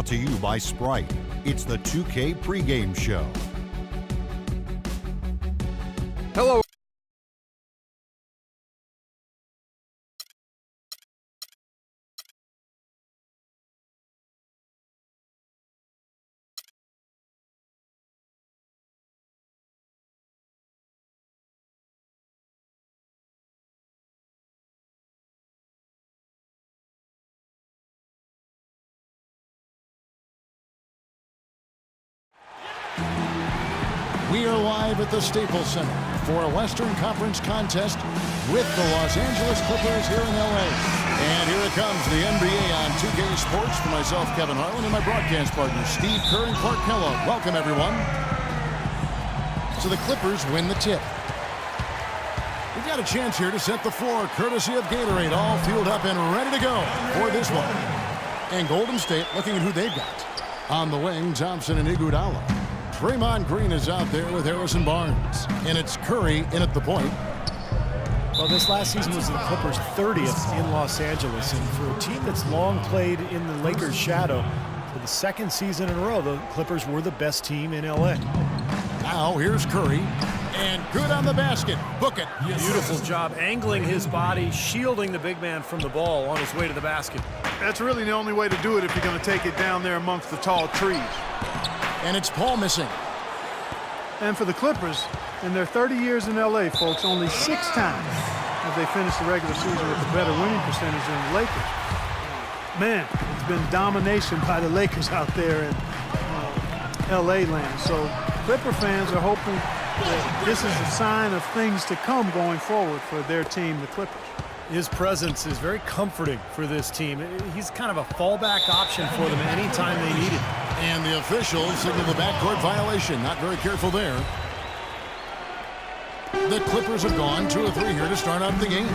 to you by Sprite. It's the 2K pregame show. Hello. We are live at the Staples Center for a Western Conference contest with the Los Angeles Clippers here in LA. And here it comes, the NBA on 2K Sports for myself, Kevin Harlan, and my broadcast partners, Steve Kerr and Clark Kellogg. Welcome, everyone. So the Clippers win the tip. We've got a chance here to set the floor, courtesy of Gatorade, all fueled up and ready to go for this one. And Golden State looking at who they've got. On the wing, Thompson and Iguodala. Draymond Green is out there with Harrison Barnes. And it's Curry in at the point. Well, this last season was the Clippers' 30th in Los Angeles. And for a team that's long played in the Lakers' shadow, for the second season in a row, the Clippers were the best team in LA. Now here's Curry. And good on the basket. Book it. Beautiful job angling his body, shielding the big man from the ball on his way to the basket. That's really the only way to do it if you're going to take it down there amongst the tall trees. And it's Paul missing. And for the Clippers, in their 30 years in L.A., folks, only 6 times have they finished the regular season with a better winning percentage than the Lakers. Man, it's been domination by the Lakers out there in L.A. land. So Clipper fans are hoping that this is a sign of things to come going forward for their team, the Clippers. His presence is very comforting for this team. He's kind of a fallback option for them anytime they need it. And the officials signal the backcourt violation. Not very careful there. The Clippers have gone 2 of 3 here to start out the game.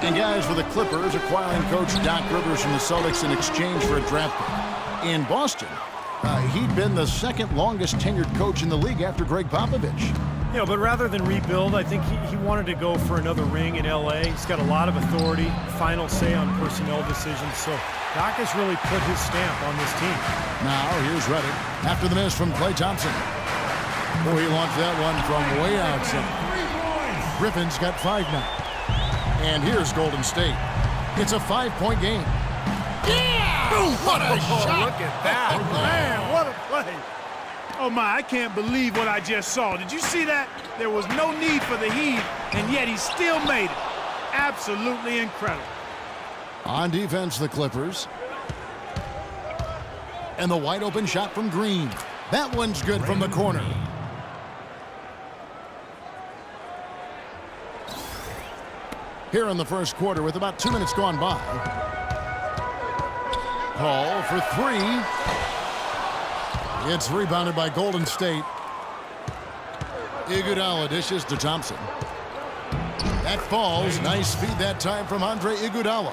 And guys, for the Clippers, acquiring coach Doc Rivers from the Celtics in exchange for a draft pick. In Boston, he'd been the second longest tenured coach in the league after Greg Popovich. You know, but rather than rebuild, I think he wanted to go for another ring in L.A. He's got a lot of authority, final say on personnel decisions. So Doc has really put his stamp on this team. Now here's Redick after the miss from Klay Thompson. Oh, he launched that one from way outside. Griffin's got 5 now. And here's Golden State. It's a 5-point game. Yeah! Ooh, what a shot! Look at that. Man, what a play. Oh, my, I can't believe what I just saw. Did you see that? There was no need for the heave, and yet he still made it. Absolutely incredible. On defense, the Clippers. And the wide open shot from Green. That one's good from the corner. Here in the first quarter with about 2 minutes gone by. Call for 3. It's rebounded by Golden State. Iguodala dishes to Thompson. That falls. Nice speed that time from Andre Iguodala.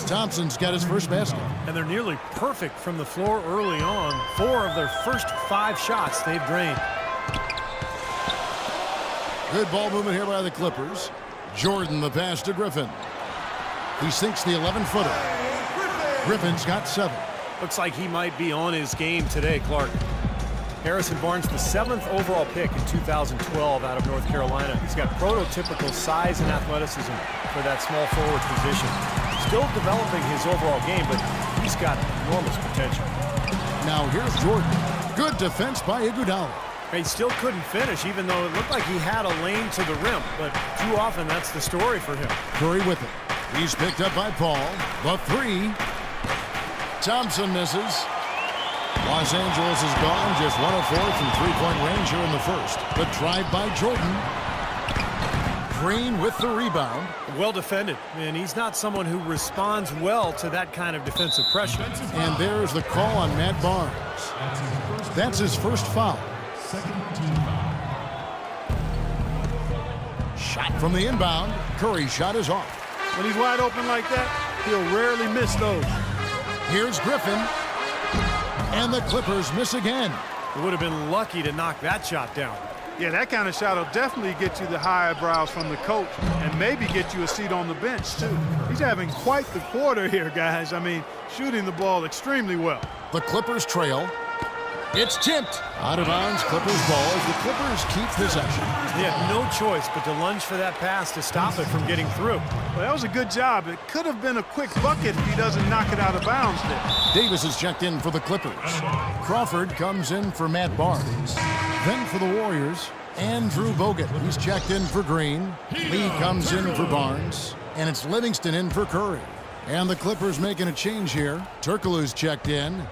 Thompson's got his first basket. And they're nearly perfect from the floor early on. 4 of their first 5 shots they've drained. Good ball movement here by the Clippers. Jordan the pass to Griffin. He sinks the 11-footer. Griffin's got 7. Looks like he might be on his game today, Clark. Harrison Barnes, the 7th overall pick in 2012 out of North Carolina. He's got prototypical size and athleticism for that small forward position. Still developing his overall game, but he's got enormous potential. Now here's Jordan. Good defense by Iguodala. He still couldn't finish, even though it looked like he had a lane to the rim. But too often, that's the story for him. Curry with it. He's picked up by Paul. The 3. Thompson misses. Los Angeles is gone. Just 1 of 4 from 3-point range here in the first. The drive by Jordan. Green with the rebound. Well defended. And he's not someone who responds well to that kind of defensive pressure. And there's the call on Matt Barnes. That's his first foul. Shot from the inbound. Curry's shot is off. When he's wide open like that, he'll rarely miss those. Here's Griffin. And the Clippers miss again. He would have been lucky to knock that shot down. Yeah, that kind of shot will definitely get you the high eyebrows from the coach and maybe get you a seat on the bench, too. He's having quite the quarter here, guys. I mean, shooting the ball extremely well. The Clippers trail. It's tipped. Out of bounds, Clippers ball as the Clippers keep possession. He had no choice but to lunge for that pass to stop it from getting through. Well, that was a good job. It could have been a quick bucket if he doesn't knock it out of bounds there. Davis is checked in for the Clippers. Crawford comes in for Matt Barnes. Then for the Warriors, Andrew Bogut. He's checked in for Green. Lee comes in for Barnes. And it's Livingston in for Curry. And the Clippers making a change here. Turkoglu's checked in.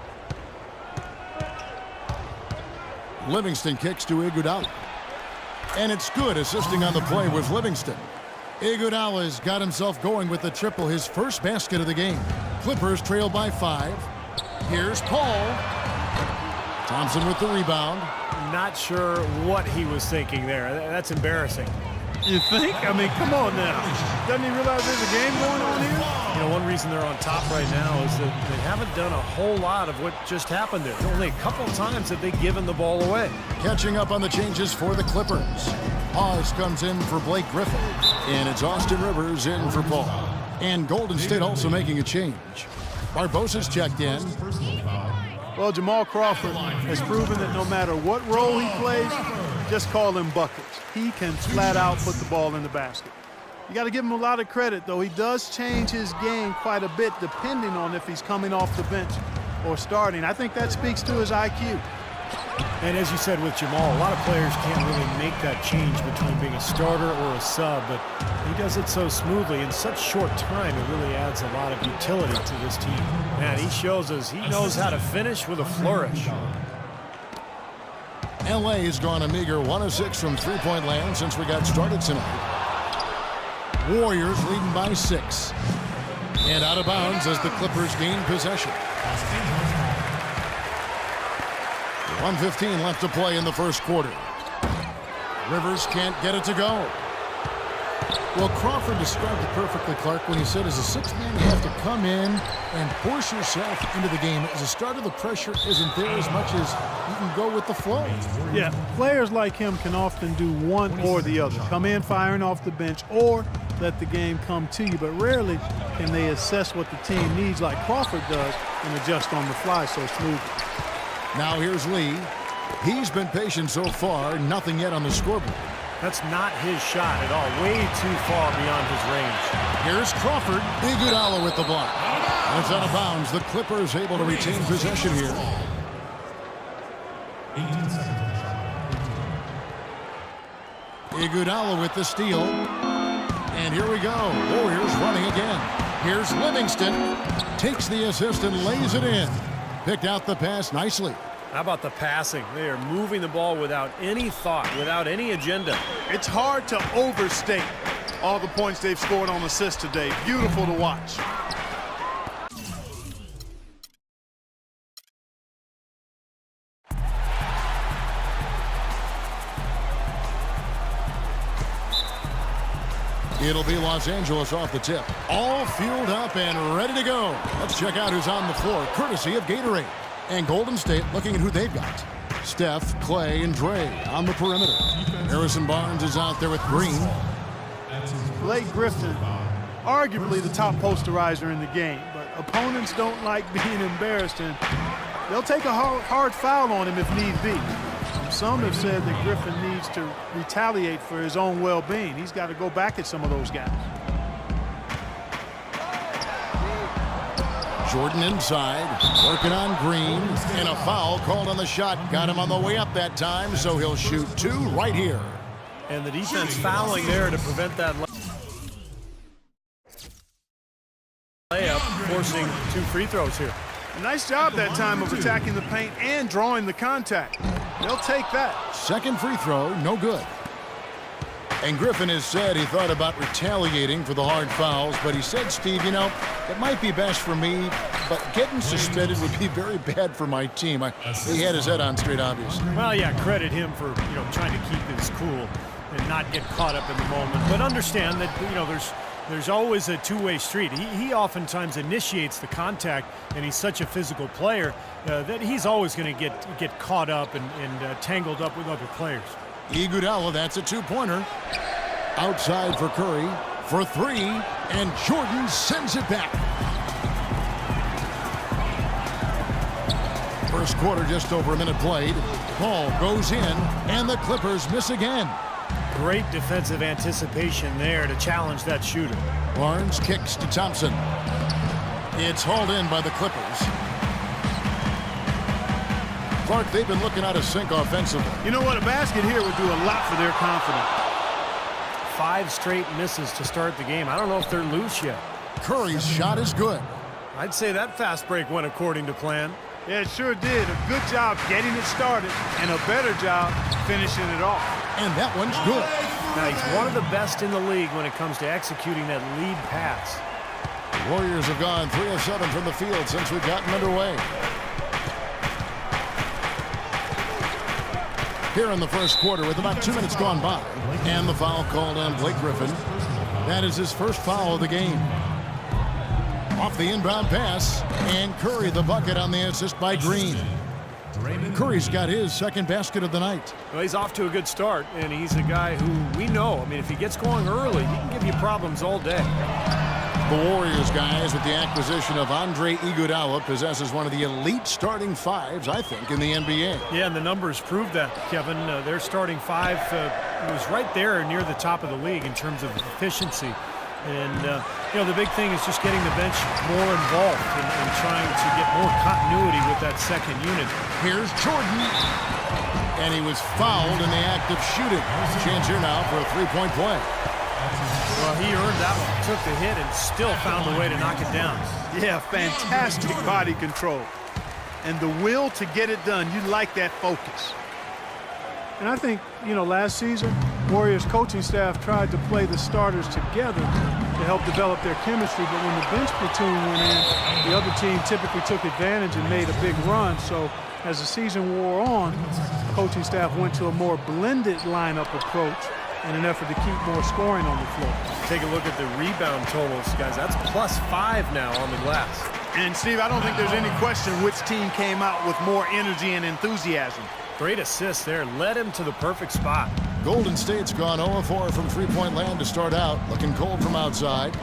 Livingston kicks to Iguodala. And it's good. Assisting on the play was Livingston. Iguodala's got himself going with the triple, his first basket of the game. Clippers trail by 5. Here's Paul. Thompson with the rebound. Not sure what he was thinking there. That's embarrassing. You think? I mean, come on now. Doesn't he realize there's a game going on here? You know, one reason they're on top right now is that they haven't done a whole lot of what just happened there. Only a couple times have they given the ball away. Catching up on the changes for the Clippers. Hawes comes in for Blake Griffin. And it's Austin Rivers in for Paul. And Golden State also making a change. Barbosa's checked in. Well, Jamal Crawford has proven that no matter what role he plays, just call him buckets. He can flat out put the ball in the basket. You got to give him a lot of credit, though. He does change his game quite a bit depending on if he's coming off the bench or starting. I think that speaks to his IQ. And as you said with Jamal, a lot of players can't really make that change between being a starter or a sub, but he does it so smoothly in such short time. It really adds a lot of utility to this team. Man, he shows us he knows how to finish with a flourish. LA has gone a meager 1 of 6 from three-point land since we got started tonight. Warriors leading by 6. And out of bounds as the Clippers gain possession. 1:15 left to play in the first quarter. Rivers can't get it to go. Well, Crawford described it perfectly, Clark, when he said as a sixth man you have to come in and force yourself into the game. As a starter, the pressure isn't there as much as you can go with the flow. Yeah, players like him can often do one or the other. Come in firing off the bench or let the game come to you, but rarely can they assess what the team needs like Crawford does and adjust on the fly so smoothly. Now here's Lee. He's been patient so far, nothing yet on the scoreboard. That's not his shot at all. Way too far beyond his range. Here's Crawford. Iguodala with the block. It's out of bounds. The Clippers able to retain possession here. Iguodala with the steal. And here we go. Warriors running again. Here's Livingston. Takes the assist and lays it in. Picked out the pass nicely. How about the passing? They are moving the ball without any thought, without any agenda. It's hard to overstate all the points they've scored on assists today. Beautiful to watch. It'll be Los Angeles off the tip. All fueled up and ready to go. Let's check out who's on the floor, courtesy of Gatorade. And Golden State looking at who they've got. Steph, Clay, and Dre on the perimeter. Harrison Barnes is out there with Green. Blake Griffin, arguably the top posterizer in the game, but opponents don't like being embarrassed, and they'll take a hard foul on him if need be. Some have said that Griffin needs to retaliate for his own well-being. He's got to go back at some of those guys. Jordan inside, working on Green, and a foul called on the shot. Got him on the way up that time, so he'll shoot 2 right here. And the defense fouling there to prevent that layup, forcing 2 free throws here. A nice job that time of attacking the paint and drawing the contact. They'll take that. Second free throw, no good. And Griffin has said he thought about retaliating for the hard fouls, but he said, Steve, you know, it might be best for me, but getting suspended would be very bad for my team. He had his head on straight, obviously. Well, yeah, credit him for, trying to keep his cool and not get caught up in the moment. But understand that, there's always a two-way street. He oftentimes initiates the contact, and he's such a physical player that he's always going to get caught up and tangled up with other players. Iguodala, that's a 2-pointer. Outside for Curry for 3, and Jordan sends it back. first quarter, just over a minute played. Ball goes in, and the Clippers miss again. Great defensive anticipation there to challenge that shooter. Barnes kicks to Thompson. It's hauled in by the Clippers. Clark, they've been looking out of sync offensively. You know what? A basket here would do a lot for their confidence. 5 straight misses to start the game. I don't know if they're loose yet. Curry's shot is good. I'd say that fast break went according to plan. Yeah, it sure did. A good job getting it started and a better job finishing it off. And that one's good. Now, he's one of the best in the league when it comes to executing that lead pass. Warriors have gone 3 of 7 from the field since we've gotten underway. Here in the first quarter with about 2 minutes gone by. And the foul called on Blake Griffin. That is his first foul of the game. Off the inbound pass, and Curry the bucket on the assist by Green. Curry's got his second basket of the night. Well, he's off to a good start, and he's a guy who we know. I mean, if he gets going early, he can give you problems all day. The Warriors, guys, with the acquisition of Andre Iguodala, possesses one of the elite starting fives, I think, in the NBA. Yeah, and the numbers prove that, Kevin. Their starting five was right there near the top of the league in terms of efficiency. And, you know, the big thing is just getting the bench more involved and trying to get more continuity with that second unit. Here's Jordan. And he was fouled in the act of shooting. Chance here now for a three-point play. Well, he earned that one. Took the hit and still found a way to knock it down. Yeah, fantastic body control. And the will to get it done. You like that focus. And I think, you know, last season, Warriors coaching staff tried to play the starters together to help develop their chemistry. But when the bench platoon went in, the other team typically took advantage and made a big run. So as the season wore on, coaching staff went to a more blended lineup approach in an effort to keep more scoring on the floor. Take a look at the rebound totals, guys. That's +5 now on the glass. And, Steve, I don't think there's any question which team came out with more energy and enthusiasm. Great assist there. Led him to the perfect spot. Golden State's gone 0-4 from three-point land to start out. Looking cold from outside.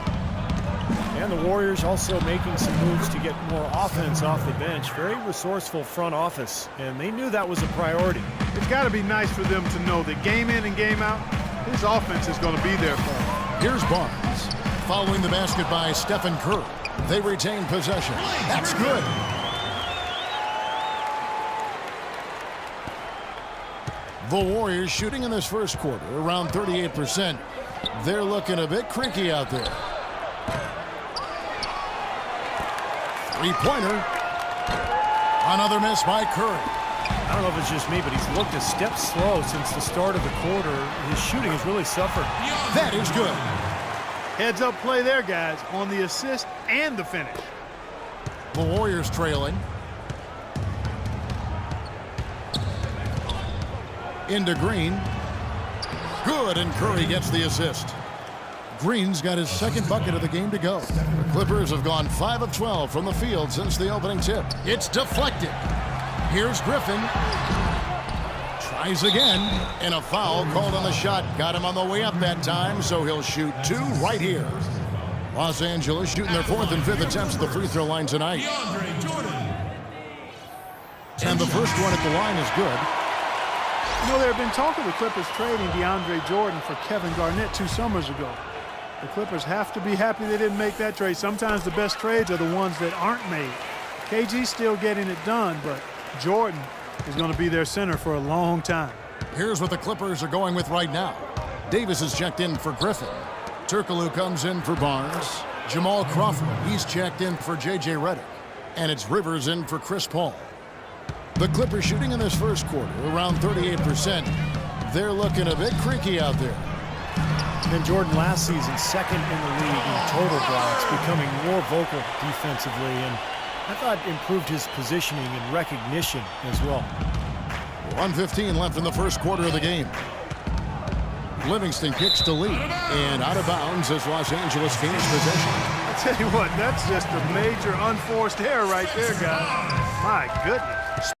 And the Warriors also making some moves to get more offense off the bench. Very resourceful front office, and they knew that was a priority. It's got to be nice for them to know that game in and game out, his offense is going to be there for him. Here's Barnes. Following the basket by Stephen Curry. They retain possession. That's good. The Warriors shooting in this first quarter around 38%. They're looking a bit cranky out there. Three-pointer. Another miss by Curry. I don't know if it's just me, but he's looked a step slow since the start of the quarter. His shooting has really suffered. That is good. Heads-up play there, guys, on the assist and the finish. The Warriors trailing. Into Green. Good, and Curry gets the assist. Green's got his second bucket of the game to go. The Clippers have gone 5 of 12 from the field since the opening tip. It's deflected. Here's Griffin. Tries again, and a foul called on the shot. Got him on the way up that time, so he'll shoot 2 right here. Los Angeles shooting their 4th and 5th attempts at the free throw line tonight. And the first one at the line is good. You know, there had been talk of the Clippers trading DeAndre Jordan for Kevin Garnett 2 summers ago. The Clippers have to be happy they didn't make that trade. Sometimes the best trades are the ones that aren't made. KG's still getting it done, but Jordan is going to be their center for a long time. Here's what the Clippers are going with right now. Davis is checked in for Griffin. Turkoglu comes in for Barnes. Jamal Crawford, he's checked in for J.J. Redick. And it's Rivers in for Chris Paul. The Clippers shooting in this first quarter around 38%. They're looking a bit creaky out there. And Jordan last season, second in the league in total blocks, becoming more vocal defensively, and I thought improved his positioning and recognition as well. 1:15 left in the first quarter of the game. Livingston kicks to Lee, and out of bounds as Los Angeles gains possession. I tell you what, that's just a major unforced error right there, guys. My goodness.